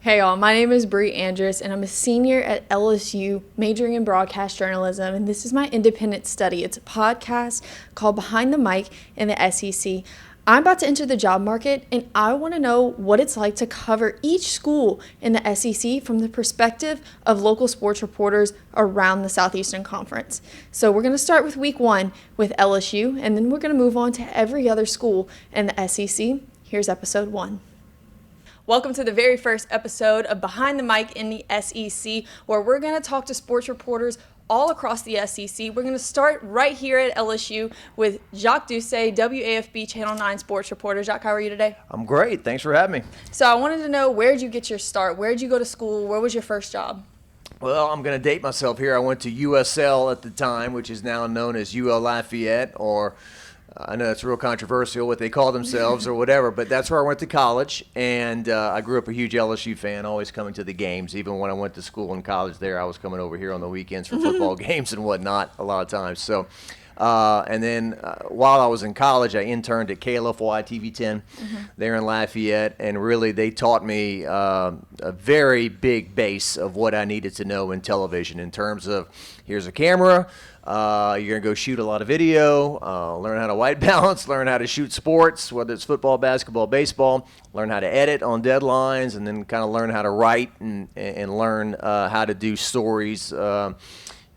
Hey y'all, my name is Bree Andrus and I'm a senior at LSU majoring in broadcast journalism, and this is my independent study. It's a podcast called Behind the Mic in the SEC. I'm about to enter the job market and I want to know what it's like to cover each school in the SEC from the perspective of local sports reporters around the Southeastern Conference. So we're going to start with week 1 with LSU, and then we're going to move on to every other school in the SEC. Here's episode 1. Welcome to the very first episode of Behind the Mic in the SEC, where we're going to talk to sports reporters all across the SEC. We're going to start right here at LSU with Jacques Doucet, WAFB Channel 9 sports reporter. Jacques, how are you today? I'm great. Thanks for having me. So I wanted to know, where did you get your start? Where did you go to school? Where was your first job? Well, I'm going to date myself here. I went to USL at the time, which is now known as UL Lafayette, or I know it's real controversial what they call themselves or whatever, but that's where I went to college, and I grew up a huge LSU fan, always coming to the games. Even when I went to school and college there, I was coming over here on the weekends for football games and whatnot a lot of times. So, and then while I was in college, I interned at KLFY TV10 there in Lafayette, and really they taught me a very big base of what I needed to know in television in terms of, here's a camera, you're going to go shoot a lot of video, learn how to white balance, learn how to shoot sports, whether it's football, basketball, baseball, learn how to edit on deadlines, and then kind of learn how to write and learn how to do stories, and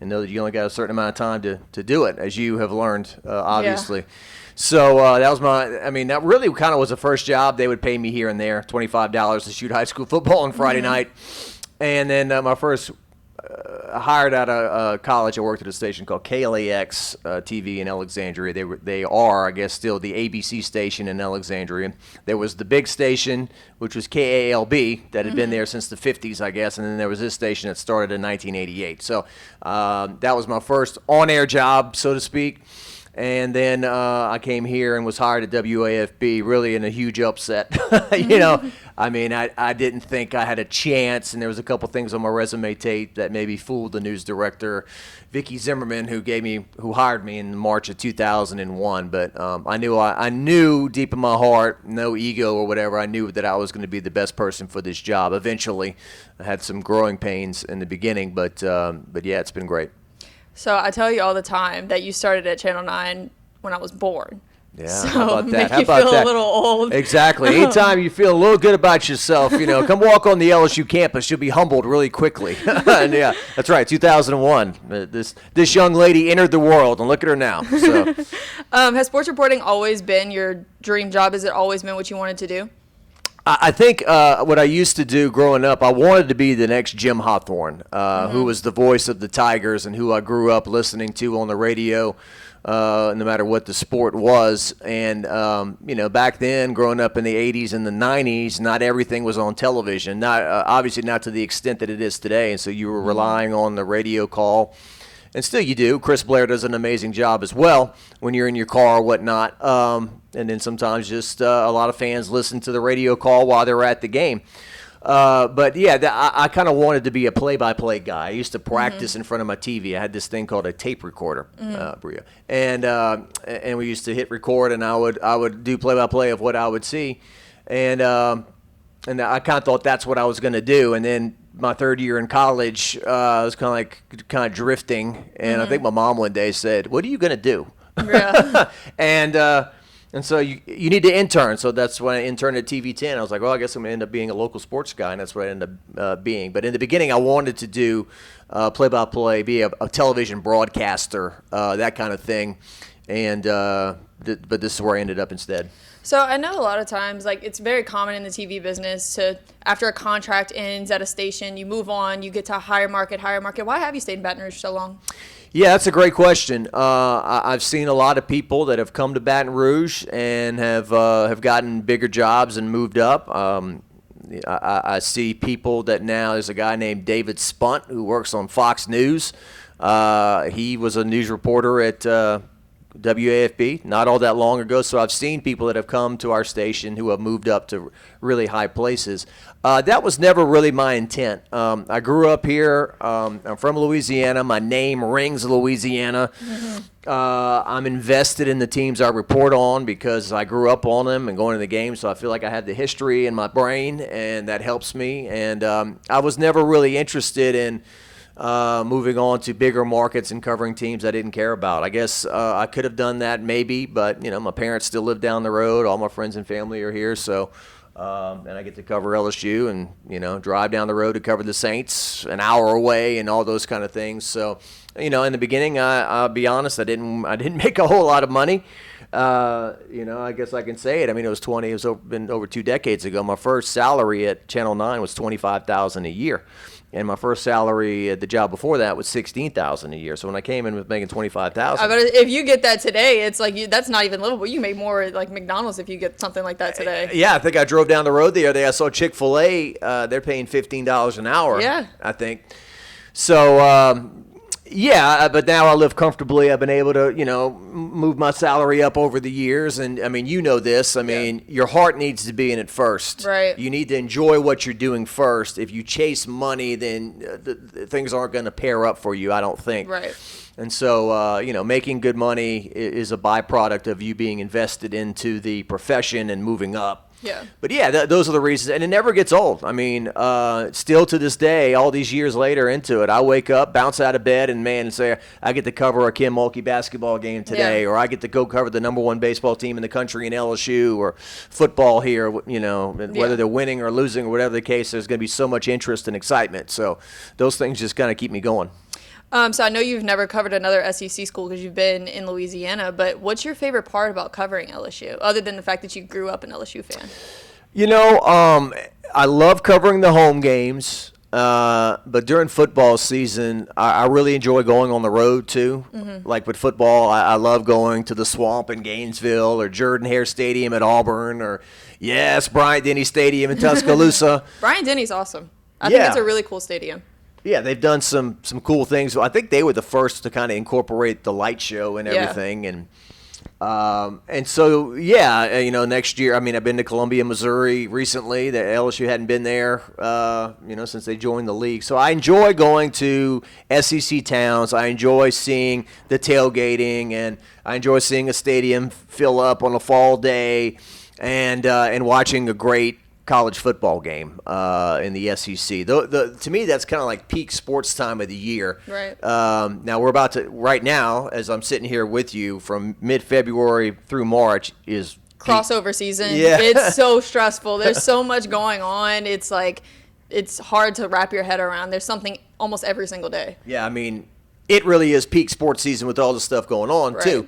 know that you only got a certain amount of time to do it, as you have learned, obviously. Yeah. So that was that really kind of was the first job. They would pay me here and there, $25 to shoot high school football on Friday night. And then my first hired out of college, I worked at a station called KLAX TV in Alexandria. They are, I guess, still the ABC station in Alexandria. There was the big station, which was KALB, that had been there since the 50s, I guess, and then there was this station that started in 1988. So that was my first on-air job, so to speak. And then I came here and was hired at WAFB, really in a huge upset. I didn't think I had a chance, and there was a couple things on my resume tape that maybe fooled the news director, Vicky Zimmerman, who hired me in March of 2001. But I knew deep in my heart, no ego or whatever, I knew that I was going to be the best person for this job. Eventually, I had some growing pains in the beginning, but yeah, it's been great. So I tell you all the time that you started at Channel 9 when I was born. Yeah, so how about that? Make how you about feel that? A little old. Exactly. Anytime you feel a little good about yourself, come walk on the LSU campus. You'll be humbled really quickly. And yeah, that's right. 2001. This young lady entered the world, and look at her now. So, has sports reporting always been your dream job? Has it always been what you wanted to do? I think what I used to do growing up, I wanted to be the next Jim Hawthorne, who was the voice of the Tigers and who I grew up listening to on the radio, no matter what the sport was. And, back then, growing up in the 80s and the 90s, not everything was on television, obviously not to the extent that it is today. And so you were relying on the radio call. And still you do. Chris Blair does an amazing job as well when you're in your car or whatnot. And then sometimes just a lot of fans listen to the radio call while they're at the game. But, yeah, I kind of wanted to be a play-by-play guy. I used to practice in front of my TV. I had this thing called a tape recorder, Bria. And we used to hit record, and I would do play-by-play of what I would see. And I kind of thought that's what I was going to do. And then my third year in college, I was kind of drifting, and I think my mom one day said, "What are you going to do?" Yeah. And so you need to intern. So that's when I interned at TV10. I was like, well, I guess I'm going to end up being a local sports guy, and that's what I ended up being. But in the beginning, I wanted to do play-by-play, be a television broadcaster, that kind of thing. And but this is where I ended up instead. So I know a lot of times, it's very common in the TV business to, after a contract ends at a station, you move on, you get to a higher market. Why have you stayed in Baton Rouge so long? Yeah, that's a great question. I've seen a lot of people that have come to Baton Rouge and have gotten bigger jobs and moved up. I see people that now, there's a guy named David Spunt who works on Fox News. He was a news reporter at WAFB, not all that long ago. So I've seen people that have come to our station who have moved up to really high places. That was never really my intent. I grew up here. I'm from Louisiana. My name rings Louisiana. I'm invested in the teams I report on because I grew up on them and going to the games. So I feel like I have the history in my brain, and that helps me. And I was never really interested in moving on to bigger markets and covering teams I didn't care about. I guess I could have done that maybe, but my parents still live down the road. All my friends and family are here, so and I get to cover LSU and drive down the road to cover the Saints an hour away and all those kind of things. So in the beginning, I'll be honest, I didn't make a whole lot of money. I guess I can say it. I mean, been over 2 decades ago. My first salary at Channel 9 was $25,000 a year. And my first salary at the job before that was $16,000 a year. So when I came in with making $25,000, but if you get that today, it's like that's not even livable. You make more like McDonald's if you get something like that today. Yeah, I think I drove down the road the other day. I saw Chick-fil-A. They're paying $15 an hour. Yeah, I think. So but now I live comfortably. I've been able to move my salary up over the years, and I mean this. I mean your heart needs to be in it first. Right. You need to enjoy what you're doing first. If you chase money, then the things aren't going to pair up for you, I don't think. Right. And so making good money is a byproduct of you being invested into the profession and moving up. Yeah. But yeah, those are the reasons, and it never gets old. I mean, still to this day, all these years later into it, I wake up, bounce out of bed, and say I get to cover a Kim Mulkey basketball game today, or I get to go cover the number 1 baseball team in the country in LSU, or football here. Whether they're winning or losing or whatever the case, there's going to be so much interest and excitement. So those things just kind of keep me going. So I know you've never covered another SEC school because you've been in Louisiana, but what's your favorite part about covering LSU, other than the fact that you grew up an LSU fan? I love covering the home games, but during football season, I really enjoy going on the road too. Mm-hmm. Like with football, I love going to the Swamp in Gainesville or Jordan-Hare Stadium at Auburn or, Bryant-Denny Stadium in Tuscaloosa. Bryant-Denny's awesome. I think it's a really cool stadium. Yeah, they've done some cool things. I think they were the first to kind of incorporate the light show and everything. And so, next year, I mean, I've been to Columbia, Missouri recently. The LSU hadn't been there, since they joined the league. So I enjoy going to SEC towns. I enjoy seeing the tailgating, and I enjoy seeing a stadium fill up on a fall day and watching a great college football game in the SEC. To me, that's kind of like peak sports time of the year. Right. Now we're about to, right now, as I'm sitting here with you, from mid-February through March is crossover season. Yeah. It's so stressful. There's so much going on. It's like, it's hard to wrap your head around. There's something almost every single day. Yeah, I mean, it really is peak sports season with all the stuff going on, too.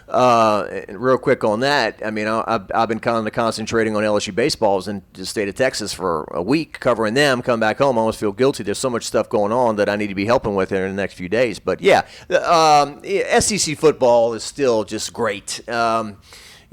And real quick on that, I mean, I've been kind of concentrating on LSU baseballs in the state of Texas for a week, covering them. Come back home, I almost feel guilty. There's so much stuff going on that I need to be helping with in the next few days. But yeah, SEC football is still just great. I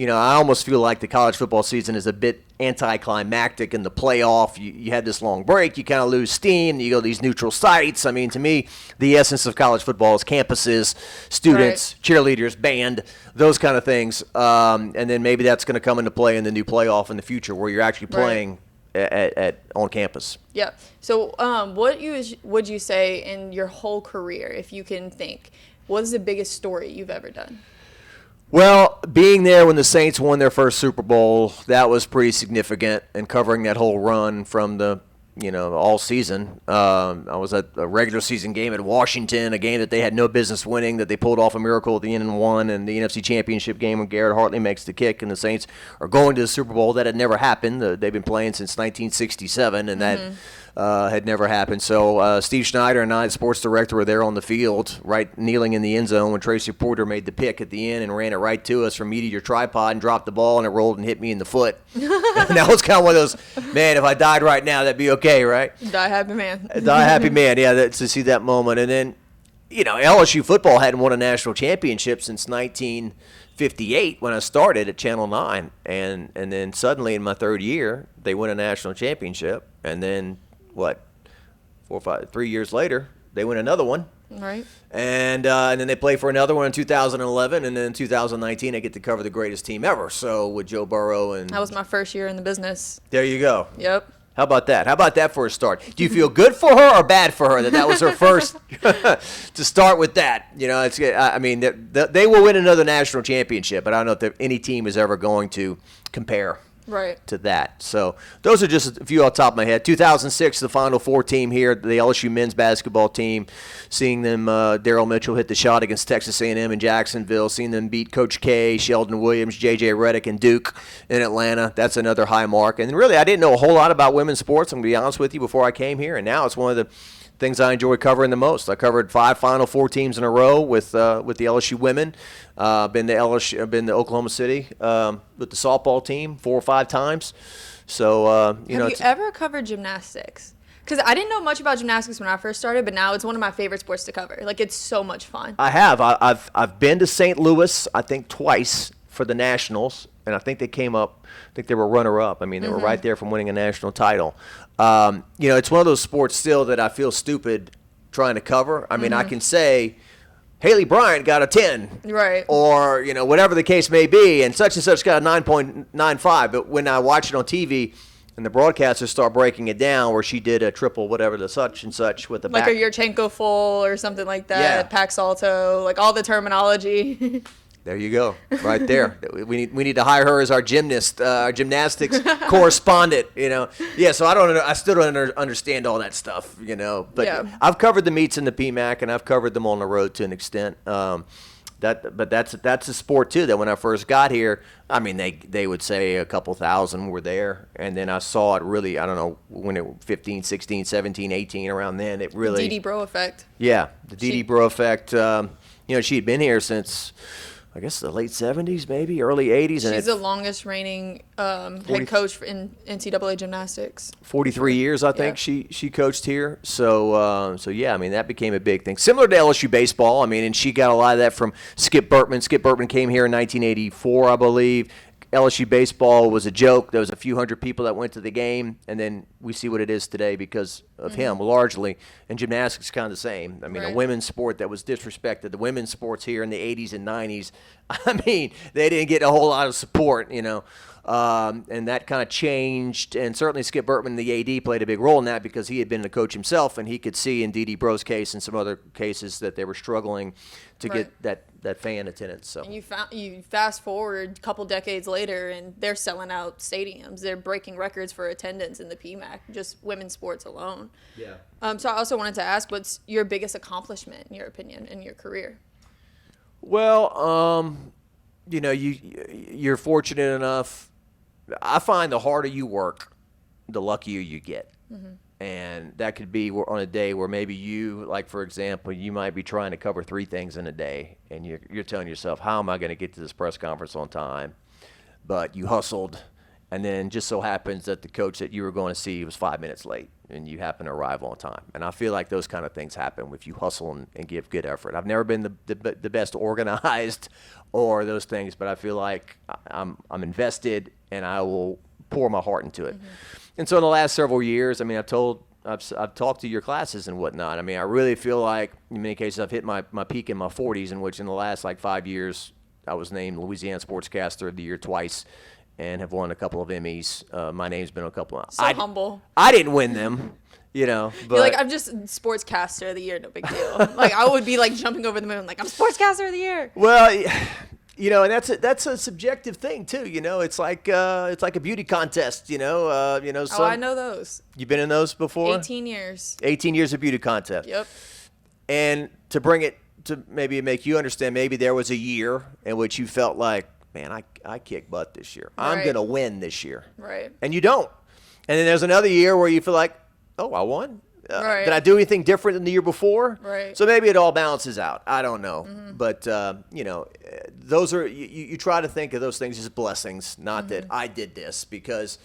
almost feel like the college football season is a bit anticlimactic in the playoff. You had this long break, you kind of lose steam, you go to these neutral sites. I mean, to me, the essence of college football is campuses, students, cheerleaders, band, those kind of things. And then maybe that's going to come into play in the new playoff in the future where you're actually playing on campus. Yeah. So what would you say in your whole career, if you can think, what is the biggest story you've ever done? Well, being there when the Saints won their first Super Bowl, that was pretty significant, and covering that whole run from the, all season. I was at a regular season game at Washington, a game that they had no business winning, that they pulled off a miracle at the end and won, and the NFC Championship game when Garrett Hartley makes the kick, and the Saints are going to the Super Bowl. That had never happened. They've been playing since 1967, and that had never happened. So Steve Schneider and I, the sports director, were there on the field, right kneeling in the end zone when Tracy Porter made the pick at the end and ran it right to us from me to your tripod and dropped the ball, and it rolled and hit me in the foot. And that was kind of one of those, man, if I died right now, that'd be okay, right? Die happy man. Die happy man, yeah, to see that moment. And then, LSU football hadn't won a national championship since 1958 when I started at Channel 9. And then suddenly in my third year, they win a national championship. And then, 3 years later, they win another one. Right. And then they play for another one in 2011, and then in 2019 they get to cover the greatest team ever. So with Joe Burrow and That was my first year in the business. there you go. Yep. How about that? How about that for a start? Do you feel good for her or bad for her that was her first to start with that? You know, I mean, they will win another national championship, but I don't know if any team is ever going to compare to that. So those are just a few off the top of my head. 2006, the Final Four team here, the LSU men's basketball team, seeing them, Daryl Mitchell hit the shot against Texas A&M in Jacksonville, seeing them beat Coach K, Sheldon Williams, J.J. Redick, and Duke in Atlanta. That's another high mark. And really, I didn't know a whole lot about women's sports, I'm going to be honest with you, before I came here. And now it's one of the things I enjoy covering the most. I covered 5 Final Four teams in a row with the LSU women. Been to Oklahoma City with the softball team 4 or 5 times. So Have you ever covered gymnastics? Because I didn't know much about gymnastics when I first started, but now it's one of my favorite sports to cover. Like, it's so much fun. I have. I've been to St. Louis, I think twice for the nationals, and I think they came up. I think they were runner-up. I mean, they were right there from winning a national title. It's one of those sports still that I feel stupid trying to cover. I mean, I can say Haley Bryant got a 10. Right. Or, whatever the case may be, and such got a 9.95. But when I watch it on TV and the broadcasters start breaking it down where she did a triple whatever the such and such with the like back. a Yurchenko full or something like that, Pack Salto, like all the terminology. There you go, right there. We need to hire her as our gymnastics correspondent. Yeah. So I still don't understand all that stuff. But I've covered the meets in the PMAC, and I've covered them on the road to an extent. But that's a sport too. That when I first got here, I mean they would say a couple thousand were there, and then I saw it really. I don't know when it 15, 16, 17, 18 around then. It really Dee Bro effect. Yeah, the Dee Bro effect. She had been here since, I guess, the late 70s, maybe early 80s. She's the longest reigning head coach in NCAA gymnastics. 43 years, I think, she coached here. So yeah, I mean, that became a big thing. Similar to LSU baseball, I mean, and she got a lot of that from Skip Burtman. Skip Burtman came here in 1984, I believe. LSU baseball was a joke. There was a few hundred people that went to the game, and then we see what it is today because of him, largely. And gymnastics is kind of the same. I mean, a women's sport that was disrespected. The women's sports here in the 80s and 90s, I mean, they didn't get a whole lot of support, and that kind of changed. And certainly Skip Burtman, the AD, played a big role in that because he had been a coach himself, and he could see in Dee Bro's case and some other cases that they were struggling to get that fan attendance. So and you fast forward a couple decades later, and they're selling out stadiums. They're breaking records for attendance in the PMAC, just women's sports alone. Yeah. So I also wanted to ask, what's your biggest accomplishment, in your opinion, in your career? Well, you're fortunate enough. I find the harder you work, the luckier you get. And that could be on a day where maybe you, like, for example, you might be trying to cover 3 things in a day, and you're telling yourself, how am I going to get to this press conference on time? But you hustled, and then just so happens that the coach that you were going to see was 5 minutes late, and you happen to arrive on time. And I feel like those kind of things happen if you hustle and give good effort. I've never been the best organized or those things, but I feel like I'm invested, and I will pour my heart into it. And so in the last several years, I mean, I've talked to your classes and whatnot. I mean, I really feel like in many cases I've hit my peak in my 40s, in which in the last 5 years I was named Louisiana Sportscaster of the Year twice and have won a couple of Emmys. My name's been on a couple. Humble. I didn't win them, but you're like, I'm just Sportscaster of the Year, no big deal. Like, I would be like jumping over the moon, like, I'm Sportscaster of the Year. Well, and that's a subjective thing too. It's like a beauty contest. I know those. You've been in those before? 18 years. 18 years of beauty contest. Yep. And to bring it to maybe make you understand, maybe there was a year in which you felt like, man, I kicked butt this year. I'm gonna win this year. Right. And you don't. And then there's another year where you feel like, oh, I won. Did I do anything different than the year before? Right. So maybe it all balances out. I don't know. But, those are, you try to think of those things as blessings, not that I did this, because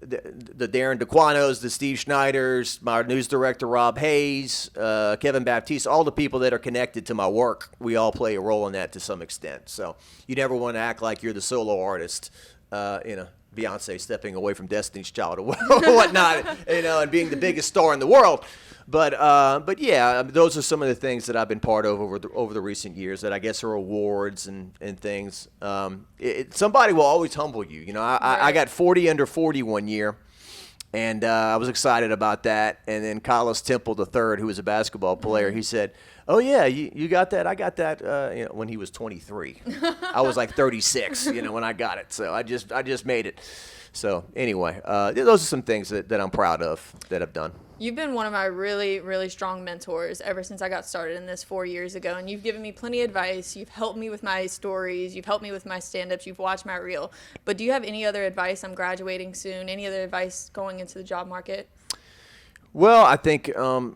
the Darren DeQuanos, the Steve Schneiders, my news director, Rob Hayes, Kevin Baptiste, all the people that are connected to my work, we all play a role in that to some extent. So you never want to act like you're the solo artist, Beyonce stepping away from Destiny's Child or whatnot, and being the biggest star in the world. But yeah, those are some of the things that I've been part of over the recent years that I guess are awards and things. Somebody will always humble you. You know, I got 40 under 40 one year. And I was excited about that. And then Carlos Temple III, who was a basketball player, he said, "Oh yeah, you got that? I got that." When he was 23, I was like 36. When I got it. So I just made it. So anyway, those are some things that I'm proud of that I've done. You've been one of my really, really strong mentors ever since I got started in this 4 years ago, and you've given me plenty of advice. You've helped me with my stories. You've helped me with my stand-ups. You've watched my reel. But do you have any other advice? I'm graduating soon. Any other advice going into the job market? Well, I think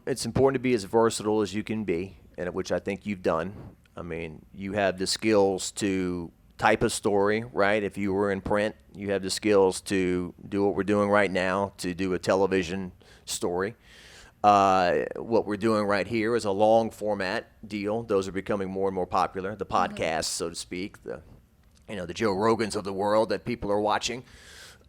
it's important to be as versatile as you can be, and which I think you've done. I mean, you have the skills to type a story, right? If you were in print, you have the skills to do what we're doing right now, to do a television story. What we're doing right here is a long format deal. Those are becoming more and more popular. The podcasts, so to speak, the Joe Rogans of the world that people are watching.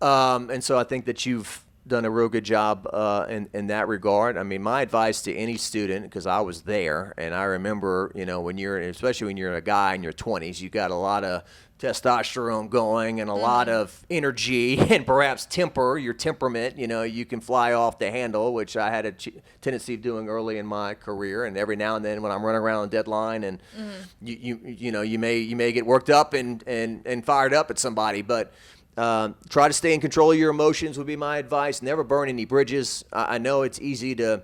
And so I think that you've done a real good job in that regard. I mean, my advice to any student, because I was there, and I remember, especially when you're a guy in your 20s, you got a lot of testosterone going and a lot of energy and perhaps your temperament. You can fly off the handle, which I had a tendency of doing early in my career. And every now and then when I'm running around on deadline and you may get worked up and fired up at somebody, but try to stay in control of your emotions would be my advice. Never burn any bridges. I know it's easy to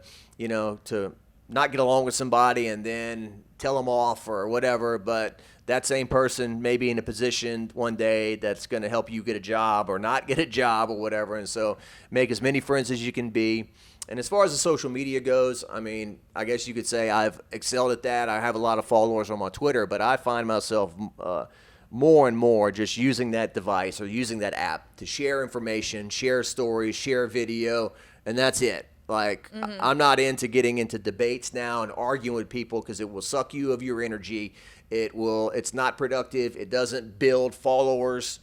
not get along with somebody and then tell them off or whatever, but that same person may be in a position one day that's going to help you get a job or not get a job or whatever. And so make as many friends as you can be. And as far as the social media goes, I mean, I guess you could say I've excelled at that. I have a lot of followers on my Twitter, but I find myself more and more just using that device or using that app to share information, share stories, share video, and that's it. Like, I'm not into getting into debates now and arguing with people because it will suck you of your energy. It's not productive. It doesn't build followers.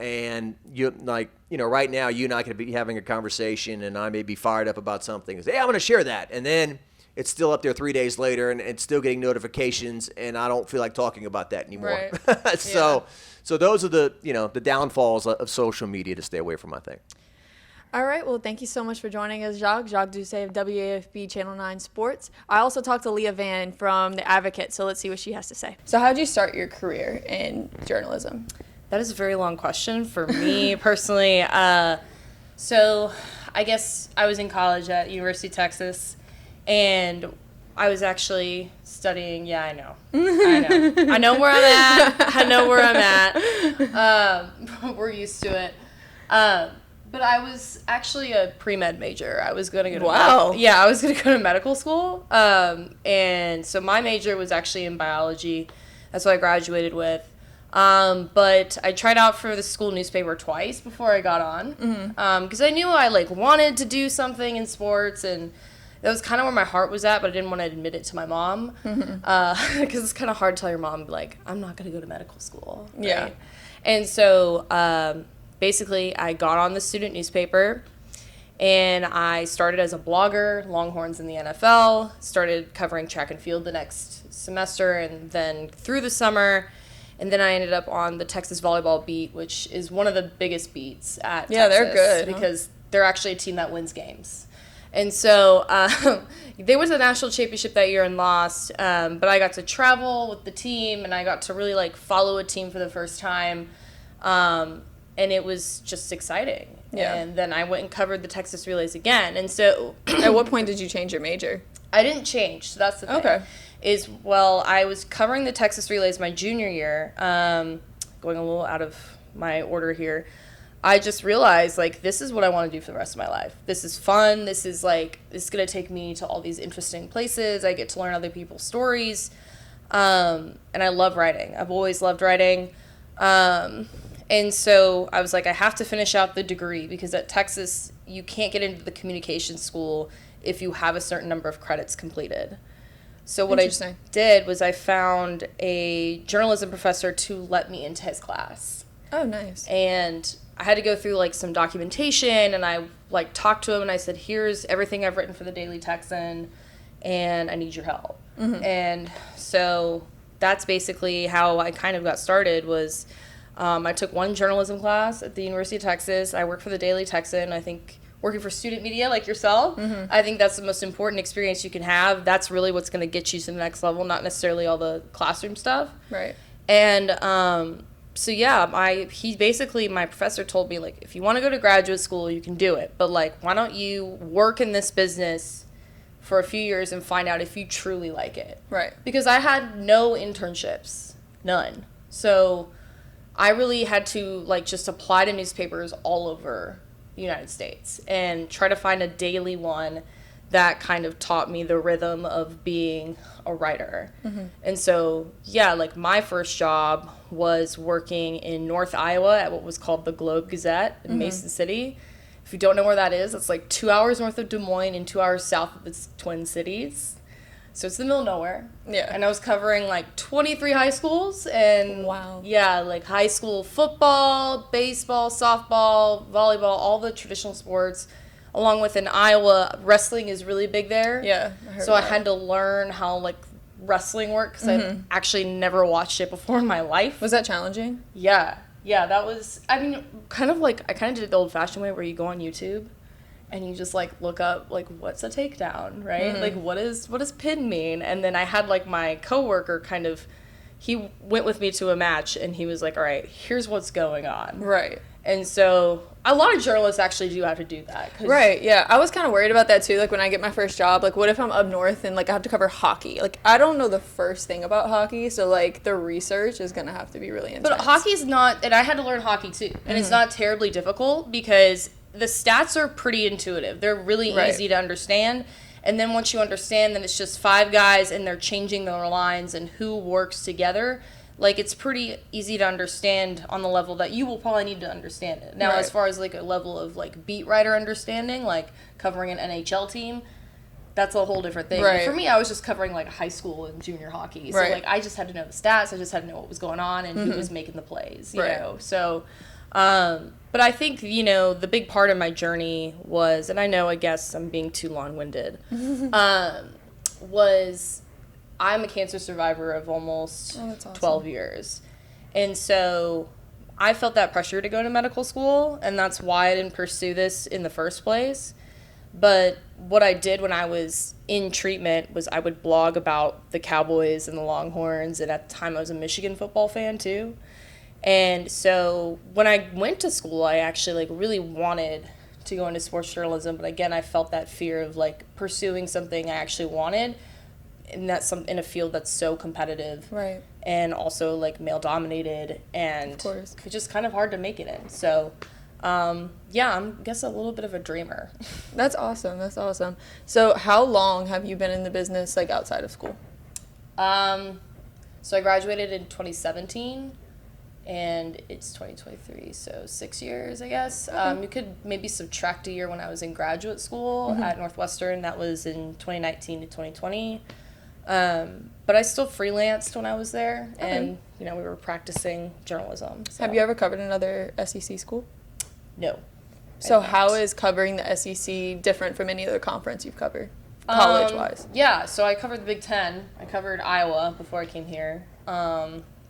And right now you and I could be having a conversation and I may be fired up about something. Hey, I'm going to share that. And then it's still up there 3 days later and it's still getting notifications and I don't feel like talking about that anymore. Right. So those are the downfalls of social media to stay away from, I think. All right. Well, thank you so much for joining us, Jacques Doucet of WAFB Channel 9 Sports. I also talked to Leah Vann from The Advocate, so let's see what she has to say. So how did you start your career in journalism? That is a very long question for me personally. So I guess I was in college at University of Texas, and I was actually studying. Yeah, I know. I know where I'm at. We're used to it. But I was actually a pre-med major. I was going to go to I was going to go to medical school. And so my major was actually in biology. That's what I graduated with. But I tried out for the school newspaper twice before I got on. Because I knew I wanted to do something in sports, and that was kind of where my heart was at, but I didn't want to admit it to my mom. Because it's kind of hard to tell your mom, I'm not going to go to medical school. Right? Yeah. And so basically, I got on the student newspaper, and I started as a blogger, Longhorns in the NFL, started covering track and field the next semester, and then through the summer, and then I ended up on the Texas volleyball beat, which is one of the biggest beats at Texas. Yeah, they're good. Because they're actually a team that wins games. And so there was a national championship that year and lost, but I got to travel with the team, and I got to really, follow a team for the first time. And it was just exciting. Yeah. And then I went and covered the Texas relays again. And so at what point did you change your major? I didn't change. So that's the thing. Okay. I was covering the Texas relays my junior year, going a little out of my order here. I just realized, this is what I want to do for the rest of my life. This is fun. This is going to take me to all these interesting places. I get to learn other people's stories. And I love writing. I've always loved writing. And so I was I have to finish out the degree, because at Texas, you can't get into the communications school if you have a certain number of credits completed. So what I did was I found a journalism professor to let me into his class. Oh, nice. And I had to go through like some documentation, and I like talked to him and I said, here's everything I've written for the Daily Texan and I need your help. And so that's basically how I kind of got started. Was I took one journalism class at the University of Texas. I worked for the Daily Texan. I think working for student media like yourself, I think that's the most important experience you can have. That's really what's going to get you to the next level, not necessarily all the classroom stuff. Right. And so yeah, my professor told me, like, if you want to go to graduate school, you can do it, but like, why don't you work in this business for a few years and find out if you truly like it. Right. Because I had no internships, none. So I really had to like just apply to newspapers all over the United States and try to find a daily one that kind of taught me the rhythm of being a writer. And so, yeah, like my first job was working in North Iowa at what was called the Globe Gazette in Mason City. If you don't know where that is, it's like 2 hours north of Des Moines and 2 hours south of the Twin Cities. So it's the middle of nowhere. Yeah. And I was covering like 23 high schools and wow. Yeah, like high school football, baseball, softball, volleyball, all the traditional sports. Along with in Iowa, wrestling is really big there. Yeah. I had to learn how like wrestling works. I've actually never watched it before in my life. Was that challenging? Yeah. Yeah, that was, I mean, kind of like, I kind of did it the old-fashioned way where you go on YouTube and you just, like, look up, like, what's a takedown, right? Like, what does pin mean? And then I had, like, my coworker kind of, he went with me to a match and he was like, all right, here's what's going on. Right. And so a lot of journalists actually do have to do that. Right, yeah. I was kind of worried about that, too. Like, when I get my first job, like, what if I'm up north and, like, I have to cover hockey? Like, I don't know the first thing about hockey, so, like, the research is going to have to be really intense. But hockey's not, and I had to learn hockey, too. And it's not terribly difficult because the stats are pretty intuitive. They're really easy to understand. And then once you understand that it's just 5 guys and they're changing their lines and who works together, like, it's pretty easy to understand on the level that you will probably need to understand it. Now, as far as, like, a level of, like, beat writer understanding, like, covering an NHL team, that's a whole different thing. Right. For me, I was just covering, like, high school and junior hockey. So, like, I just had to know the stats. I just had to know what was going on and who was making the plays, you know. So, but I think, you know, the big part of my journey was, and I guess I'm being too long-winded, was I'm a cancer survivor of almost 12 years. And so I felt that pressure to go to medical school, and that's why I didn't pursue this in the first place. But what I did when I was in treatment was I would blog about the Cowboys and the Longhorns, and at the time I was a Michigan football fan too. And so when I went to school, I actually like really wanted to go into sports journalism, but again, I felt that fear of like pursuing something I actually wanted, and that's in a field that's so competitive, right? And also like male dominated, and it's just kind of hard to make it in. So, yeah, I'm I guess a little bit of a dreamer. That's awesome. That's awesome. So, how long have you been in the business, like outside of school? So I graduated in 2017. And it's 2023, so 6 years, I guess. You could maybe subtract a year when I was in graduate school at Northwestern. That was in 2019 to 2020. But I still freelanced when I was there, and, you know, we were practicing journalism. So. Have you ever covered another SEC school? No. So how is covering the SEC different from any other conference you've covered, college-wise? Yeah, so I covered the Big Ten. I covered Iowa before I came here.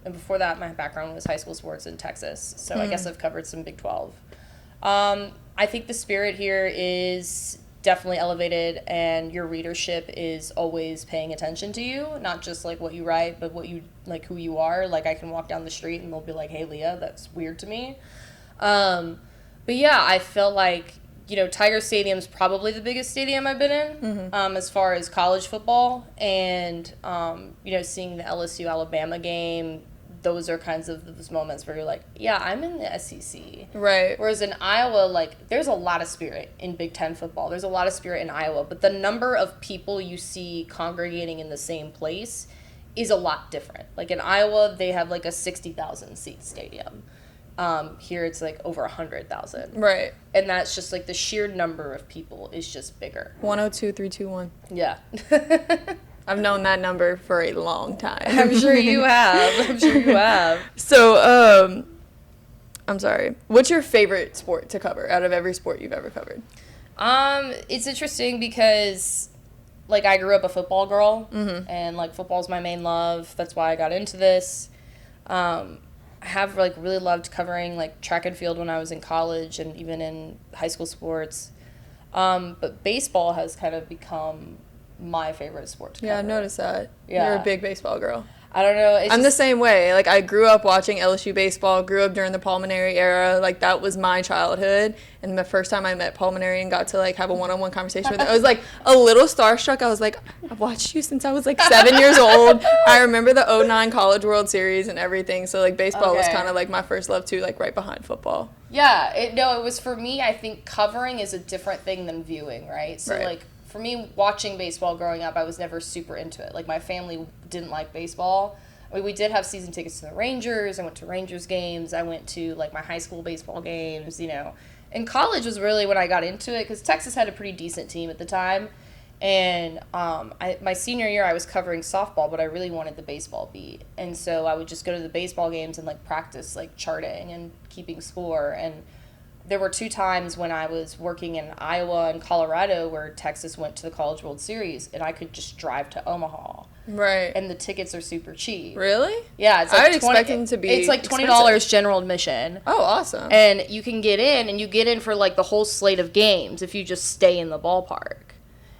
And before that, my background was high school sports in Texas. So I guess I've covered some Big 12. I think the spirit here is definitely elevated, and your readership is always paying attention to you, not just like what you write, but what you like, who you are. Like I can walk down the street and they'll be like, "Hey, Leah, that's weird to me." But yeah, I felt like, you know, Tiger Stadium's probably the biggest stadium I've been in as far as college football, and you know, seeing the LSU Alabama game. Those are kinds of those moments where you're like, yeah, I'm in the SEC. Right. Whereas in Iowa, like, there's a lot of spirit in Big Ten football. There's a lot of spirit in Iowa. But the number of people you see congregating in the same place is a lot different. Like, in Iowa, they have, like, a 60,000-seat stadium. Here, it's, like, over 100,000. Right. And that's just, like, the sheer number of people is just bigger. 102, 321. Yeah. I've known that number for a long time. I'm sure you have. So, I'm sorry. What's your favorite sport to cover out of every sport you've ever covered? It's interesting because, like, I grew up a football girl, and, like, football's my main love. That's why I got into this. I have, like, really loved covering, like, track and field when I was in college and even in high school sports. But baseball has kind of become my favorite sport to cover. Yeah, I noticed that. Yeah. You're a big baseball girl. I don't know. I'm the same way. Like, I grew up watching LSU baseball, grew up during the Pulmonary era. Like, that was my childhood. And the first time I met Pulmonary and got to, like, have a one-on-one conversation with her, I was, like, a little starstruck. I was like, I've watched you since I was, like, 7 years old. I remember the 2009 College World Series and everything. So, like, baseball was kind of, like, my first love, too, like, right behind football. Yeah. It was for me, I think covering is a different thing than viewing, right? So, like, for me, watching baseball growing up, I was never super into it. Like, my family didn't like baseball. I mean, we did have season tickets to the Rangers. I went to Rangers games. I went to, like, my high school baseball games, you know. And college was really when I got into it because Texas had a pretty decent team at the time. And my senior year, I was covering softball, but I really wanted the baseball beat. And so I would just go to the baseball games and, like, practice, like, charting and keeping score. And there were 2 times when I was working in Iowa and Colorado where Texas went to the College World Series, and I could just drive to Omaha. Right. And the tickets are super cheap. Really? Yeah. It's like I would expect them to be It's like $20 general admission. Oh, awesome. And you can get in, and you get in for, like, the whole slate of games if you just stay in the ballpark.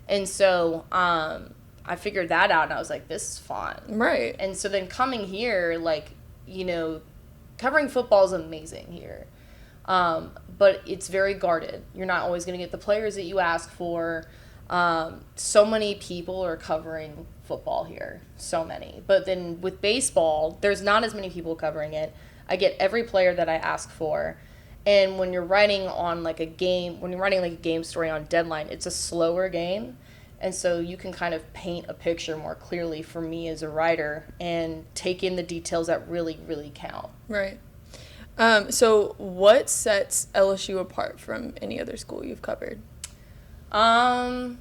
And so I figured that out, and I was like, this is fun. Right. And so then coming here, like, you know, covering football is amazing here. But it's very guarded. You're not always going to get the players that you ask for. So many people are covering football here. So many. But then with baseball, there's not as many people covering it. I get every player that I ask for. And when you're writing on, like, a game story on deadline, it's a slower game. And so you can kind of paint a picture more clearly for me as a writer and take in the details that really, really count. Right. So what sets LSU apart from any other school you've covered? Yeah,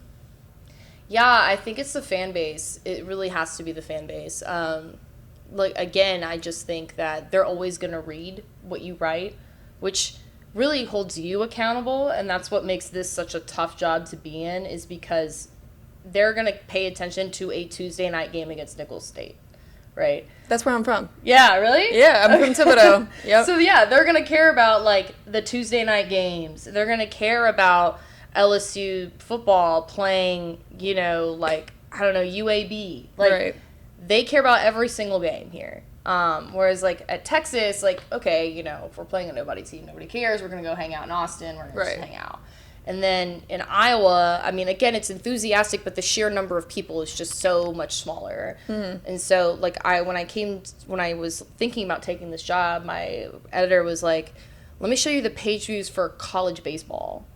I think it's the fan base. It really has to be the fan base. Like, again, I just think that they're always going to read what you write, which really holds you accountable, and that's what makes this such a tough job to be in, is because they're going to pay attention to a Tuesday night game against Nicholls State, right? That's where I'm from. Yeah, really? Yeah, I'm from Thibodeau. Yep. So, yeah, they're going to care about, like, the Tuesday night games. They're going to care about LSU football playing, you know, like, I don't know, UAB. Like, right. They care about every single game here. Whereas, like, at Texas, like, okay, you know, if we're playing a nobody team, nobody cares. We're going to go hang out in Austin. We're going to just hang out. And then in Iowa, I mean, again, it's enthusiastic, but the sheer number of people is just so much smaller. Mm-hmm. And so, like, when I was thinking about taking this job, my editor was like, let me show you the page views for college baseball,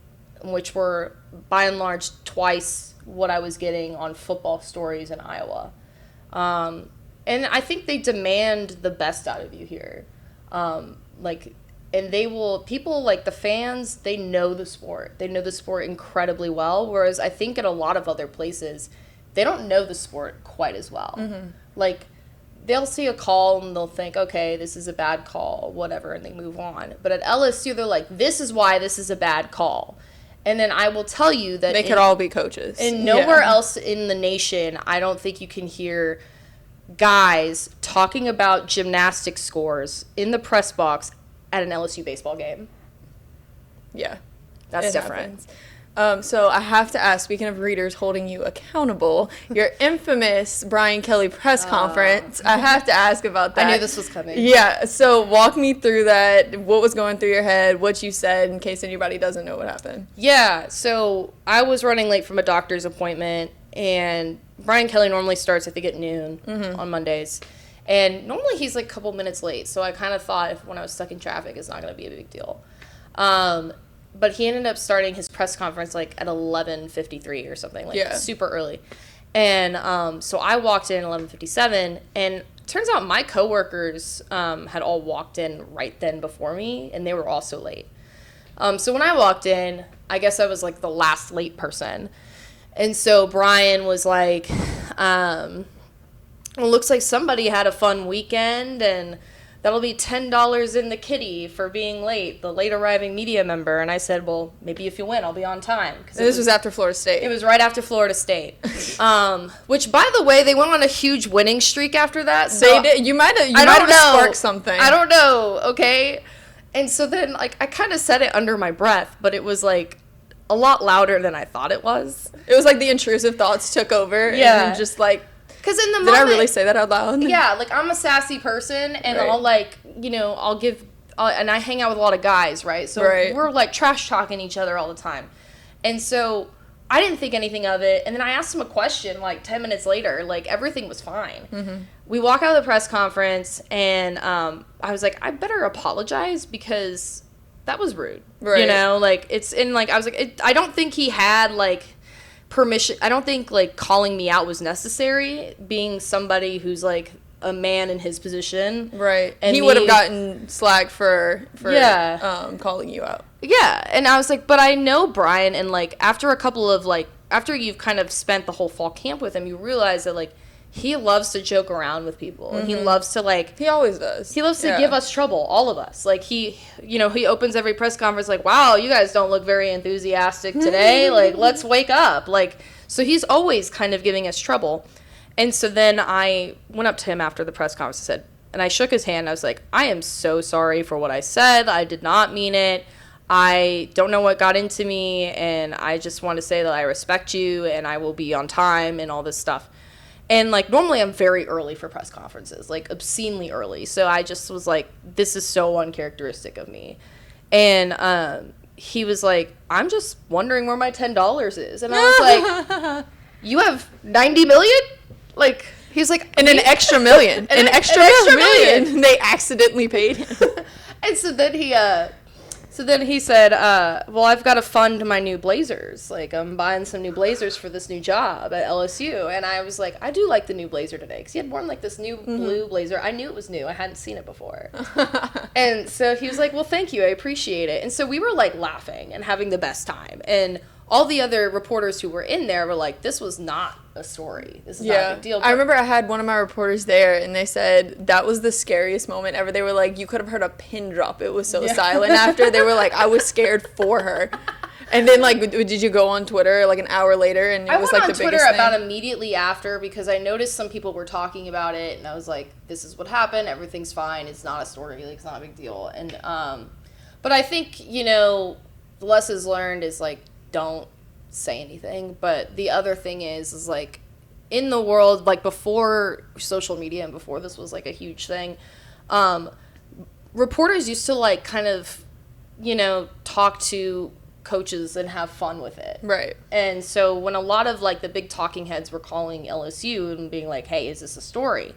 which were, by and large, twice what I was getting on football stories in Iowa. And I think they demand the best out of you here. And people like the fans, they know the sport. They know the sport incredibly well, whereas I think at a lot of other places, they don't know the sport quite as well. Mm-hmm. Like, they'll see a call and they'll think, okay, this is a bad call, whatever, and they move on. But at LSU, they're like, this is why this is a bad call. And then I will tell you that they could all be coaches. And nowhere else in the nation, I don't think you can hear guys talking about gymnastics scores in the press box at an LSU baseball game. Yeah. That's different. So I have to ask, speaking of readers holding you accountable, your infamous Brian Kelly press conference, I have to ask about that. I knew this was coming. Yeah, so walk me through that. What was going through your head, what you said, in case anybody doesn't know what happened. Yeah, so I was running late from a doctor's appointment, and Brian Kelly normally starts, I think, at noon on Mondays. And normally he's like a couple minutes late, so I kind of thought when I was stuck in traffic, it's not going to be a big deal. But he ended up starting his press conference like at 11:53 or something, like super early. And so I walked in at 11:57, and it turns out my coworkers had all walked in right then before me, and they were also late. So when I walked in, I guess I was like the last late person. And so Brian was like, well, looks like somebody had a fun weekend, and that'll be $10 in the kitty for being late, the late arriving media member. And I said, well, maybe if you win, I'll be on time. This was after Florida State. It was right after Florida State. Which, by the way, they went on a huge winning streak after that. So they did. You might have sparked something. I don't know, okay? And so then, like, I kind of said it under my breath, but it was, like, a lot louder than I thought it was. It was like the intrusive thoughts took over. Yeah. And just, like... Because in the Did moment... I really say that out loud? Yeah, like, I'm a sassy person, and right. I'll, like, you know, and I hang out with a lot of guys, right? So we're, like, trash-talking each other all the time. And so I didn't think anything of it. And then I asked him a question, like, 10 minutes later. Like, everything was fine. Mm-hmm. We walk out of the press conference, and I was like, I better apologize because that was rude. Right. You know? Like, it's in, like, I was like, I don't think he had, like... permission. I don't think like calling me out was necessary, being somebody who's like a man in his position, right? And he would have gotten slack for calling you out. Yeah, and I was like, but I know Brian, and like after a couple of like after you've kind of spent the whole fall camp with him, you realize that like he loves to joke around with people. Mm-hmm. He loves to like... He always does. He loves to give us trouble, all of us. Like, he opens every press conference like, wow, you guys don't look very enthusiastic today. Like, let's wake up. Like, so he's always kind of giving us trouble. And so then I went up to him after the press conference and I shook his hand. I was like, I am so sorry for what I said. I did not mean it. I don't know what got into me. And I just want to say that I respect you and I will be on time and all this stuff. And, like, normally I'm very early for press conferences, like, obscenely early. So I just was like, this is so uncharacteristic of me. And he was like, I'm just wondering where my $10 is. And I was like, you have $90 million? Like, he's like... And an extra million. An extra million. They accidentally paid him. And so then he said, well, I've got to fund my new blazers. Like, I'm buying some new blazers for this new job at LSU. And I was like, I do like the new blazer today. Because he had worn, like, this new blue blazer. I knew it was new. I hadn't seen it before. And so he was like, well, thank you. I appreciate it. And so we were, like, laughing and having the best time. And all the other reporters who were in there were like, this was not a story. This is not a big deal. I remember I had one of my reporters there, and they said that was the scariest moment ever. They were like, you could have heard a pin drop. It was so silent after. They were like, I was scared for her. And then, like, did you go on Twitter, like, an hour later, and it was, like, the biggest thing? I went on Twitter about immediately after because I noticed some people were talking about it, and I was like, this is what happened. Everything's fine. It's not a story. Like, it's not a big deal. And, but I think, the lessons learned is, like, don't say anything. But the other thing is like in the world, like before social media and before this was like a huge thing, reporters used to like kind of, talk to coaches and have fun with it. Right. And so when a lot of like the big talking heads were calling LSU and being like, hey, is this a story?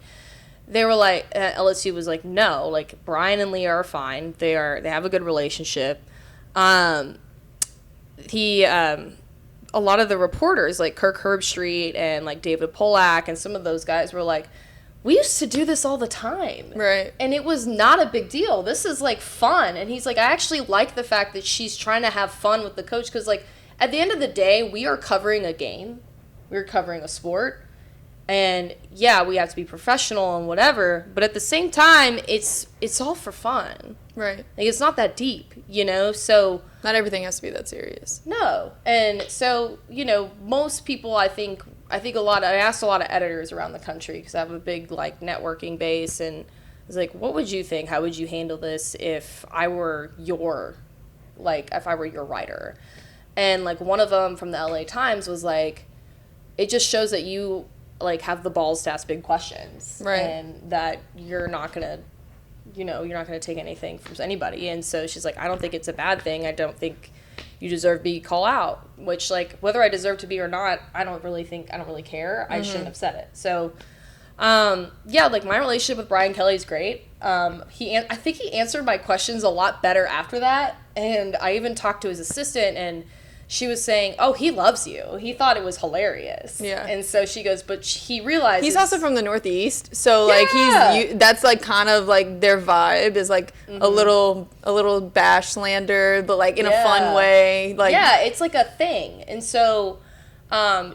They were like, LSU was like, no, like Brian and Leah are fine. They have a good relationship. A lot of the reporters, like Kirk Herbstreit and like David Polak and some of those guys were like, we used to do this all the time. Right. And it was not a big deal. This is like fun. And he's like, I actually like the fact that she's trying to have fun with the coach because like at the end of the day, we are covering a game. We're covering a sport. And yeah, we have to be professional and whatever, but at the same time, it's all for fun. Right. Like it's not that deep, so not everything has to be that serious. No. And so, most people I asked a lot of editors around the country because I have a big like networking base and I was like, what would you think? How would you handle this if I were your writer? And like one of them from the LA Times was like, it just shows that you like have the balls to ask big questions, right? And that you're not gonna take anything from anybody. And so she's like, I don't think it's a bad thing. I don't think you deserve to be called out. Which like whether I deserve to be or not, I don't really care. I shouldn't have said it. So, like my relationship with Brian Kelly is great. I think he answered my questions a lot better after that. And I even talked to his assistant and she was saying, oh, he loves you. He thought it was hilarious. Yeah. And so she goes, but he realizes... He's also from the Northeast, so, like, that's, like, kind of, like, their vibe is, like, a little bash slander, but, like, in a fun way. Like, yeah, it's, like, a thing. And so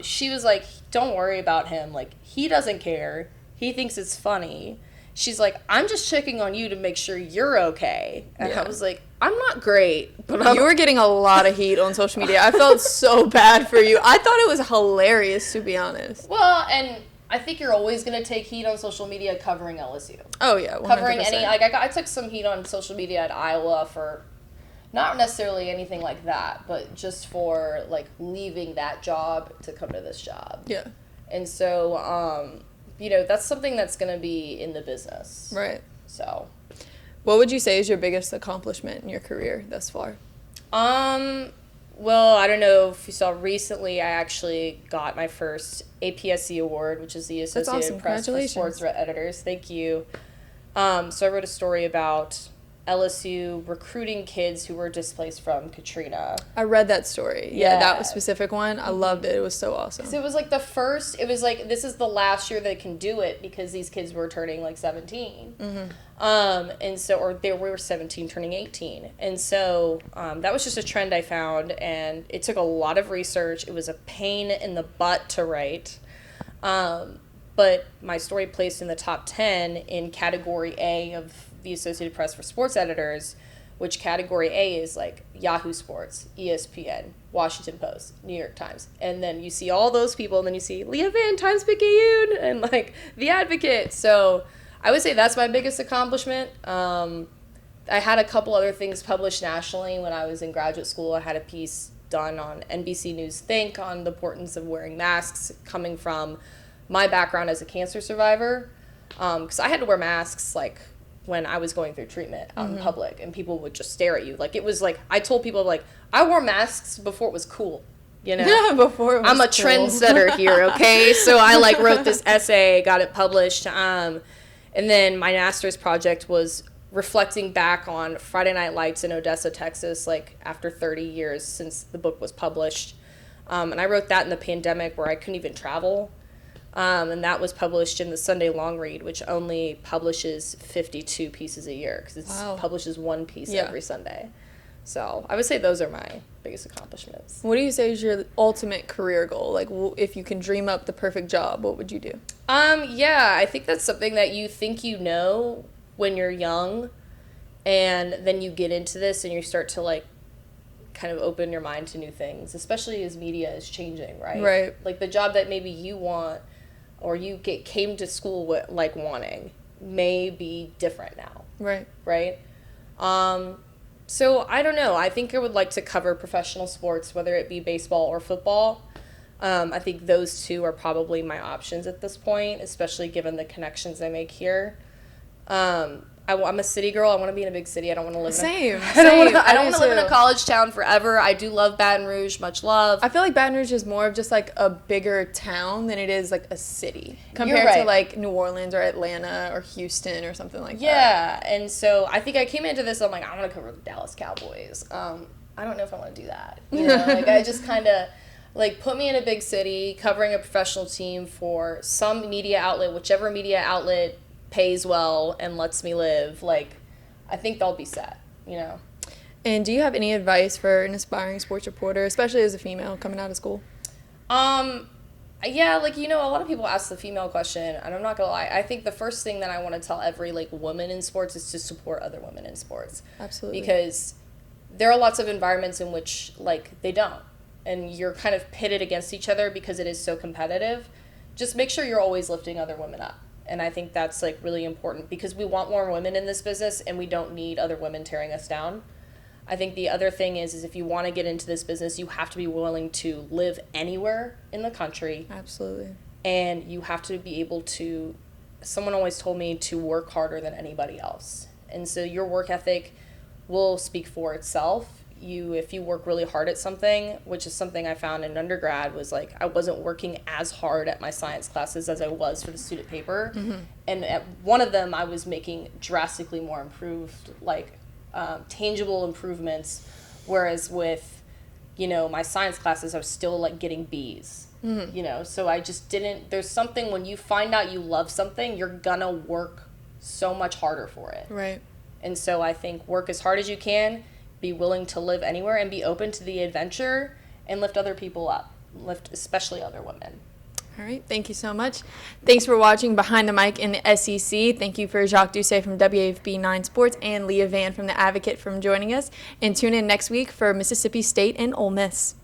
she was like, don't worry about him. Like, he doesn't care. He thinks it's funny. she's like, I'm just checking on you to make sure you're okay. And Yeah. I was like, I'm not great, but You were getting a lot of heat on social media. I felt so bad for you. I thought it was hilarious, to be honest. Well, and I think you're always going to take heat on social media covering LSU. Oh, yeah, 100%. Covering any, like, I took some heat on social media at Iowa for not necessarily anything like that, but just for, like, leaving that job to come to this job. Yeah. And so, you know, that's something that's going to be in the business. Right. So. What would you say is your biggest accomplishment in your career thus far? Well, I don't know if you saw recently, I actually got my first APSC award, which is the Associated Press for Sports Editors. Thank you. So I wrote a story about LSU recruiting kids who were displaced from Katrina. I read that story. Yeah, that specific one. I loved it. It was so awesome. So it was like this is the last year they can do it because these kids were turning like 17. And so, or they were 17 turning 18. And so that was just a trend I found, and it took a lot of research. It was a pain in the butt to write. But my story placed in the top 10 in category A of the Associated Press for Sports Editors, which category A is like Yahoo Sports, ESPN, Washington Post, New York Times. And then you see all those people, and then you see Leah Vann, Times-Picayune, and like The Advocate. So I would say that's my biggest accomplishment. I had a couple other things published nationally when I was in graduate school. I had a piece done on NBC News Think on the importance of wearing masks, coming from my background as a cancer survivor. Because I had to wear masks like when I was going through treatment out in public, and people would just stare at you. Like, it was like, I told people, like, I wore masks before it was cool, you know? Yeah, before it was I'm a cool. trendsetter here, okay? So I, like, wrote this essay, got it published, and then my master's project was reflecting back on Friday Night Lights in Odessa, Texas, like, after 30 years since the book was published. And I wrote that in the pandemic where I couldn't even travel. And that was published in the Sunday Long Read, which only publishes 52 pieces a year because it publishes one piece every Sunday. So I would say those are my biggest accomplishments. What do you say is your ultimate career goal? Like, if you can dream up the perfect job, what would you do? Yeah, I think that's something that you think you know when you're young, and then you get into this and you start to, like, kind of open your mind to new things, especially as media is changing, right? Right. Like, the job that maybe you want or you came to school with, like, wanting may be different now. Right. Right? So I don't know. I think I would like to cover professional sports, whether it be baseball or football. I think those two are probably my options at this point, especially given the connections I make here. I'm a city girl. I want to be in a big city. I don't want to live Same. I don't want to live in a college town forever. I do love Baton Rouge. Much love. I feel like Baton Rouge is more of just like a bigger town than it is like a city compared right. to like New Orleans or Atlanta or Houston or something like that. Yeah, and so I think I came into this, I'm like, I want to cover the Dallas Cowboys. I don't know if I want to do that. You know, like, I just kind of, like, put me in a big city, covering a professional team for some media outlet, whichever media outlet pays well and lets me live. Like, I think they'll be set, you know. And do you have any advice for an aspiring sports reporter, especially as a female coming out of school? Yeah, like, you know, a lot of people ask the female question, and I'm not gonna lie, I think the first thing that I want to tell every, like, woman in sports is to support other women in sports. Absolutely. Because there are lots of environments in which, like, they don't, and you're kind of pitted against each other because it is so competitive. Just make sure you're always lifting other women up. And I think that's, like, really important because we want more women in this business, and we don't need other women tearing us down. I think the other thing is if you want to get into this business, you have to be willing to live anywhere in the country. Absolutely. And you have to be able to, someone always told me to work harder than anybody else. And so your work ethic will speak for itself. If you work really hard at something, which is something I found in undergrad, was like I wasn't working as hard at my science classes as I was for the student paper. Mm-hmm. And at one of them, I was making drastically more improved, like, tangible improvements, whereas with, you know, my science classes, I was still, like, getting B's. Mm-hmm. You know, so I just didn't, there's something, when you find out you love something, you're gonna work so much harder for it. Right. And so I think work as hard as you can, be willing to live anywhere, and be open to the adventure, and lift other people up, lift especially other women. All right, thank you so much. Thanks for watching Behind the Mic in the SEC. Thank you for Jacques Doucet from WAFB 9 Sports and Leah Vann from The Advocate for joining us. And tune in next week for Mississippi State and Ole Miss.